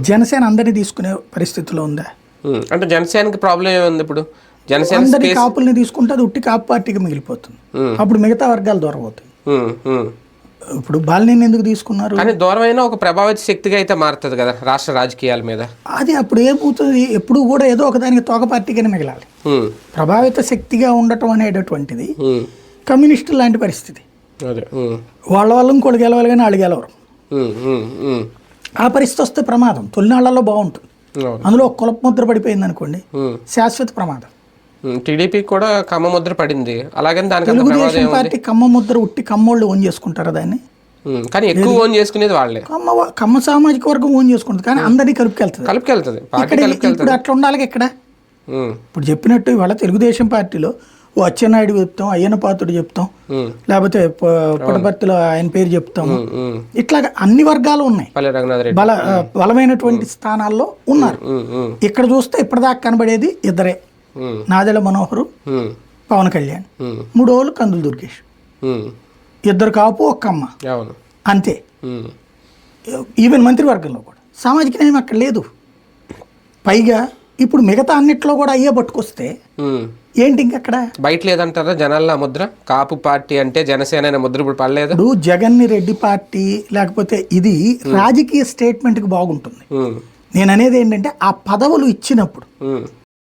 జనసేన అందరినీ తీసుకునే పరిస్థితిలో ఉందా? అంటే జనసేనకి ప్రాబ్లం ఏముంది ఇప్పుడు? జనసేన అందరి కాపుల్ని తీసుకుంటే అది ఉట్టి కాపు పార్టీకి మిగిలిపోతుంది. అప్పుడు మిగతా వర్గాలు దూరం అవుతాయి. ఇప్పుడు బాలినేని ఎందుకు తీసుకున్నారు? కానీ దూరమైన ఒక ప్రభావిత శక్తిగా అయితే మారుతుంది కదా రాష్ట్ర రాజకీయాల మీద. అది అప్పుడు ఏమవుతుంది, ఎప్పుడు కూడా ఏదో ఒకదానికి తోక పార్టీగానే మిగలాలి. ప్రభావిత శక్తిగా ఉండటం అనేటటువంటిది కమ్యూనిస్టు లాంటి పరిస్థితి. వాళ్ళ ఇంకోటి గెలవాలి కానీ వాళ్ళు గెలవరు. ఆ పరిస్థితి వస్తే ప్రమాదం. తొలినాళ్లలో బాగుంటుంది, అందులో ఒక కులపు ముద్ర పడిపోయింది అనుకోండి, శాశ్వత ప్రమాదం. టీడీపీ కూడా కమ్మ ముద్ర పడింది, అలాగే తెలుగుదేశం పార్టీ కమ్మ ముద్ర ఉట్టి కమ్మోళ్ళు ఓన్ చేసుకుంటారా దాన్ని? కానీ ఎక్కువ ఓన్ చేసుకునేది వాళ్ళే. కమ్మ సామాజిక వర్గం ఓన్ చేసుకుంటుంది, కానీ అందరినీ కలుపుకెళ్తుంది. ఇప్పుడు అట్లా ఉండాలి ఇక్కడ. ఇప్పుడు చెప్పినట్టు ఇవాళ తెలుగుదేశం పార్టీలో ఓ అచ్చెన్నాయుడు చెప్తాం, అయ్యన్న పాత్రుడు చెప్తాం, లేకపోతే పుట్టపర్తిలో ఆయన పేరు చెప్తాం. ఇట్లాగా అన్ని వర్గాలు ఉన్నాయి, బలమైనటువంటి స్థానాల్లో ఉన్నారు. ఇక్కడ చూస్తే ఇప్పటిదాకా కనబడేది ఇద్దరే, నాదెళ్ల మనోహరు, పవన్ కళ్యాణ్. 3 రోజులు కందులు దుర్గేష్, 2 కాపు, 1 కమ్మ, అంతే. ఈవెన్ మంత్రివర్గంలో కూడా సామాజిక న్యాయం అక్కడ లేదు. పైగా ఇప్పుడు మిగతా అన్నిట్లో కూడా అయ్యే పట్టుకొస్తే ఏంటి ఇంకక్కడ బయట లేదంటారా జనాల ముద్ర? కాపు పార్టీ అంటే జనసేన అనే ముద్ర ఇప్పుడు పడలేదు. ఇప్పుడు జగన్ రెడ్డి పార్టీ లేకపోతే ఇది రాజకీయ స్టేట్మెంట్కి బాగుంటుంది. నేను అనేది ఏంటంటే ఆ పదవులు ఇచ్చినప్పుడు